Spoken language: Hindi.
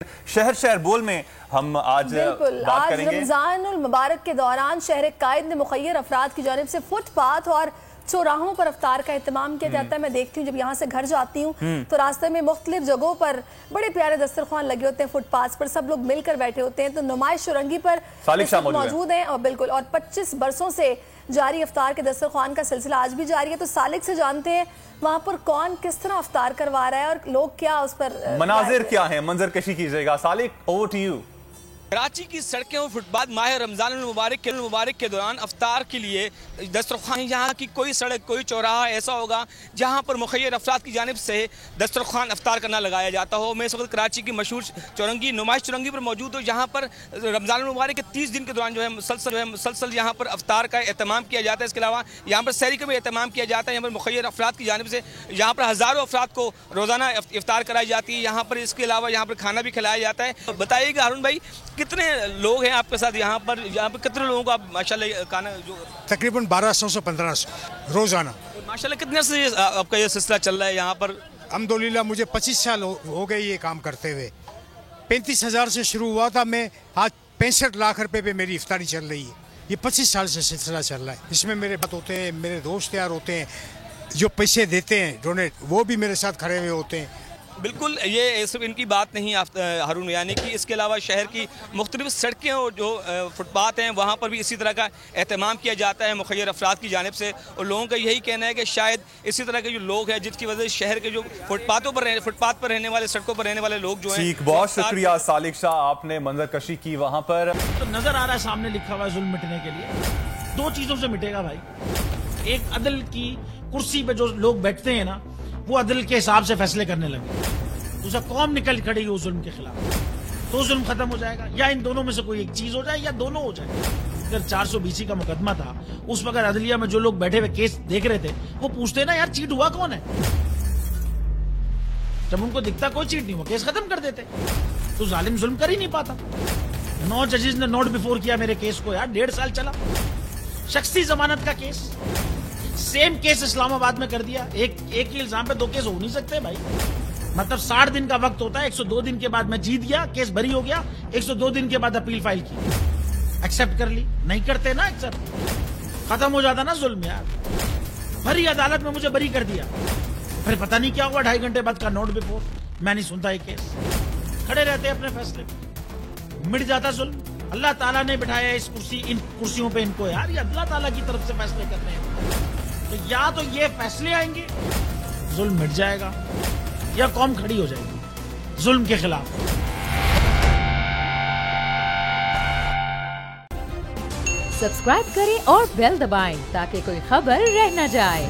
शहर शहर बोल में हम आज बात करेंगे। रमजानुल मुबारक के दौरान शहर कायद ने मुखय्यर अफराद की जानिब से फुटपाथ और चौराहों पर अफ्तार का एहतमाम किया जाता है। मैं देखती हूँ जब यहाँ से घर जाती हूँ तो रास्ते में मुख्तलिफ जगहों पर बड़े प्यारे दस्तरखान लगे होते हैं, फुटपाथ पर सब लोग मिलकर बैठे होते हैं। तो नुमाइश चुरंगी पर मौजूद हैं और बिल्कुल, और 25 बरसों से जारी अफ्तार के दस्तरखान का सिलसिला आज भी जारी है। तो सालिक से जानते हैं वहाँ पर कौन किस तरह अफ्तार करवा रहा है और लोग क्या उस पर मनाजिर क्या है, मंजर कशी कीजिएगा। Salik, over to you. कराची की सड़कें और फुटपाथ माह रमजान मुबारक के दौरान अफ्तार के लिए दस्तरखान, यहाँ की कोई सड़क कोई चौराहा ऐसा होगा जहाँ पर मुखय्यर अफराद की जानिब से दस्तरखान अफ्तार करना लगाया जाता हो। मैं इस वक्त कराची की मशहूर चौरंगी नुमाइश चौरंगी पर मौजूद हूँ, जहाँ पर रमजान मुबारक के 30 दिन के दौरान जो है मुसलसल यहाँ पर अफ्तार का एहतमाम किया जाता है। इसके अलावा यहाँ पर सहरी का भी एहतमाम किया जाता है। यहाँ पर मुखय्यर अफराद की जानिब से यहाँ पर हज़ारों अफराद को रोज़ाना इफ्तार कराई जाती है यहाँ पर। इसके अलावा यहाँ पर खाना भी खिलाया जाता है। बताइएगा हारून भाई, कितने लोग हैं आपके साथ यहाँ पर कितने लोगों को आप माशाल्लाह खाना जो तकरीबन 1200 से 1500 रोजाना। माशाल्लाह कितने से आपका ये सिलसिला चल रहा है यहाँ पर? अल्हम्दुलिल्लाह मुझे 25 साल हो गए ये काम करते हुए। 35,000 से शुरू हुआ था, मैं आज 65 लाख रुपए पे मेरी इफ्तारी चल रही है। ये 25 साल से सिलसिला चल रहा है। इसमें मेरे बात होते हैं, मेरे दोस्त यार होते हैं जो पैसे देते हैं डोनेट, वो भी मेरे साथ खड़े हुए होते हैं। बिल्कुल, ये सिर्फ इनकी बात नहीं हारून, यानी कि इसके अलावा शहर की मुख्तलिफ सड़कें और जो फुटपाथ हैं वहाँ पर भी इसी तरह का एहतमाम किया जाता है मुखय्यर अफराद की जानिब से। और लोगों का यही कहना है कि शायद इसी तरह के जो लोग हैं जिसकी वजह से शहर के जो फुटपाथ पर रहने वाले, सड़कों पर रहने वाले लोग जो हैं। बहुत शुक्रिया सालिक शाह, आपने मंजर कशी की वहाँ पर। तो नजर आ रहा है सामने लिखा हुआ है जुल्म मिटने के लिए। दो चीजों से मिटेगा भाई। एक, अदल की कुर्सी पे जो लोग बैठते हैं ना, वो अदल के हिसाब से फैसले करने लगे। दूसरा, कौम निकल खड़ी उस जुल्म के खिलाफ, तो जुल्म खत्म हो जाएगा। या इन दोनों में से कोई एक चीज हो जाए या दोनों हो जाए। अगर 420 का मुकदमा था, उस वक्त अदलिया में जो लोग बैठे हुए केस देख रहे थे वो पूछते ना, यार चीट हुआ कौन है? जब उनको दिखता कोई चीट नहीं हुआ, केस खत्म कर देते। तो जालिम जुल्म कर ही नहीं पाता। 9 जजेस ने नोट बिफोर किया मेरे केस को, यार 1.5 साल चला। शख्सी जमानत का केस, सेम केस इस्लामाबाद में कर दिया। एक ही इल्जाम पे 2 केस हो नहीं सकते भाई। मतलब 60 दिन का वक्त होता है। 102 दिन के बाद मैं जीत गया, केस बरी हो गया। 102 दिन के बाद अपील फाइल की, एक्सेप्ट कर ली। नहीं करते ना एक्सेप्ट, खत्म हो जाता ना जुल्म यार। भरी अदालत में मुझे बरी कर दिया, फिर पता नहीं क्या हुआ 2.5 घंटे बाद का नोट बिफोर। मैं नहीं सुनता ये केस, खड़े रहते अपने फैसले पे, मिट जाता जुल्म। अल्लाह ताला ने बिठाया इन कुर्सियों पे इनको यार, ये अल्लाह ताला की तरफ से फैसले कर रहे हैं। तो या तो ये फैसले आएंगे, जुल्म मिट जाएगा, या कौम खड़ी हो जाएगी जुल्म के खिलाफ। सब्सक्राइब करें और बेल दबाएं ताकि कोई खबर रह न जाए।